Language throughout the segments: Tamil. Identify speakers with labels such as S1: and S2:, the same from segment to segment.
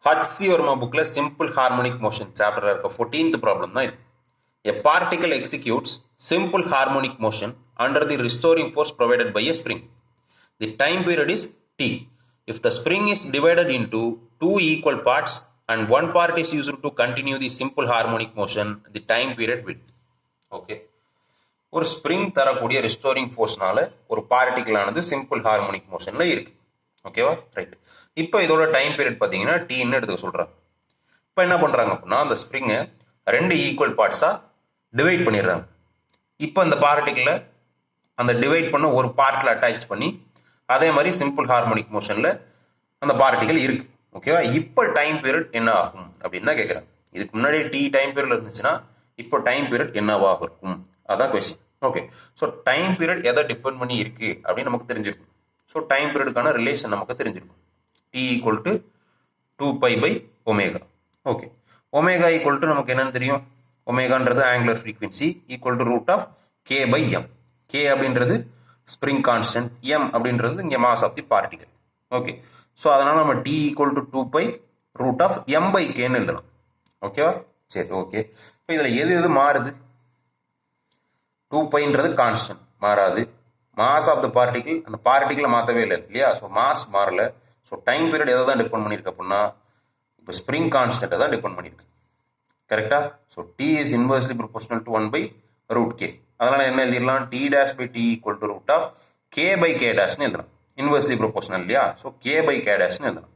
S1: HC Verma bookல simple harmonic motion chapter இருக்க 14th problem தான் இது. A particle executes simple harmonic motion under the restoring force provided by a spring. The time period is T. If the spring is divided into two equal parts and one part is used to continue the simple harmonic motion, the time period will. Okay. ஒரு ஸ்ப்ரிங் தரக்கூடிய ரெஸ்டோரிங் ஃபோர்ஸ்னால ஒரு பார்ட்டிகிள் ஆனது சிம்பிள் ஹார்மோனிக் மோஷன்ல இருக்கு. ஓகேவா? ரைட். இப்போ இதோட டைம் பீரியட் பார்த்தீங்கன்னா டீன்னு எடுத்துக்க சொல்றாங்க. இப்போ என்ன பண்றாங்க அப்படின்னா அந்த ஸ்ப்ரிங்கை ரெண்டு ஈக்குவல் பார்ட்ஸா டிவைட் பண்ணிடுறாங்க. இப்போ அந்த பார்ட்டிகிளை அந்த டிவைட் பண்ண ஒரு பார்ட்டில் அட்டாச் பண்ணி அதே மாதிரி சிம்பிள் ஹார்மோனிக் மோஷன்ல அந்த பார்ட்டிகிள் இருக்கு. ஓகேவா? இப்போ டைம் பீரியட் என்ன ஆகும் அப்படின்னு தான் கேட்குறாங்க. இதுக்கு முன்னாடி டி டைம் பீரியட் இருந்துச்சுன்னா இப்போ டைம் பீரியட் என்னவாக இருக்கும் அதான் question. Okay, so time period எதை டிபெண்ட் பண்ணி இருக்கு அப்படின்னு நமக்கு தெரிஞ்சிருக்கும். ஸோ டைம் பீரியடுக்கான ரிலேஷன் நமக்கு தெரிஞ்சிருக்கும். T equal to 2π/ω. Okay, omega equal to நமக்கு என்னன்னு தெரியும். ஒமேகான்றது angular frequency equal to √k/m. K அப்படின்றது ஸ்ப்ரிங் கான்ஸ்டன்ட், எம் அப்படின்றது இங்கே mass of the particle. Okay, so அதனால நம்ம டி ஈக்குவல் டு 2π√m/kன்னு எழுதலாம். ஓகேவா? சரி, ஓகே. இப்போ இதில் எது எது மாறுது? 2πன்றது கான்ஸ்டன்ட், மாறாது. மாஸ் ஆஃப் த பார்ட்டிகிள், அந்த பார்ட்டிகிளை மாற்றவே இல்லை இல்லையா? ஸோ மாஸ் மாறல. ஸோ டைம் பீரியட் எதை தான் டிபெண்ட் பண்ணியிருக்கு அப்படின்னா இப்போ ஸ்ப்ரிங் கான்ஸ்டன்ட்டை தான் டிபெண்ட் பண்ணியிருக்கு. கரெக்டா? So T is inversely proportional to 1/√k. அதனால என்ன எழுதிடலாம்? T'/T ஈக்குவல் டு √k/k' எழுதலாம். இன்வெர்ஸ்லி ப்ரொபோர்ஷனல் இல்லையா? ஸோ k/k' எழுதலாம்.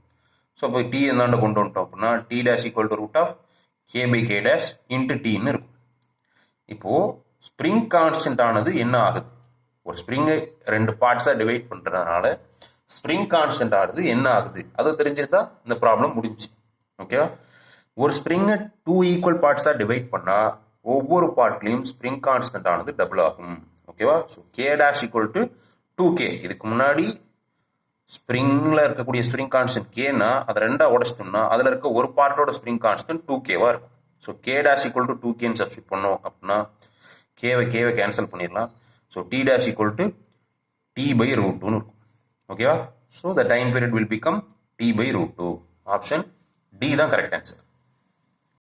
S1: ஸோ இப்போ டி எந்தாண்ட கொண்டு வந்துட்டோம் அப்படின்னா T' equal to √k/k' into டீன்னு இருக்கும். இப்போ ஸ்ப்ரிங் கான்ஸ்டன்ட் ஆனது என்ன ஆகுது? ஒரு ஸ்ப்ரிங்கை ரெண்டு பார்ட்ஸாக டிவைட் பண்ணுறதுனால ஸ்ப்ரிங் கான்ஸ்டன்ட் ஆனது என்ன ஆகுது அது தெரிஞ்சிருந்தா இந்த ப்ராப்ளம் முடிஞ்சு. ஓகேவா? ஒரு ஸ்ப்ரிங்கை 2 ஈக்குவல் பார்ட்ஸாக டிவைட் பண்ணால் ஒவ்வொரு பார்ட்லையும் ஸ்ப்ரிங் கான்ஸ்டன்ட் ஆனது டபுள் ஆகும். ஓகேவா? So k' equal to 2k. இதுக்கு முன்னாடி ஸ்ப்ரிங்கில் இருக்கக்கூடிய ஸ்ப்ரிங் கான்ஸ்டன்ட் கேனா அதை ரெண்டாக உடச்சிட்டோம்னா அதில் இருக்க ஒரு பார்ட்டோட ஸ்ப்ரிங் கான்ஸ்டன்ட் 2kவா இருக்கும். ஸோ k' ஈக்குவல் டு 2kன்னு சப்ஸ்டிட் பண்ணோம் அப்படின்னா கேவை கேன்சல் பண்ணிடலாம். ஸோ T' ஈக்குவல் டு T/√2ன்னு இருக்கும். ஓகேவா? So the time period will become T/√2. Option D தான் கரெக்ட் ஆன்சர்.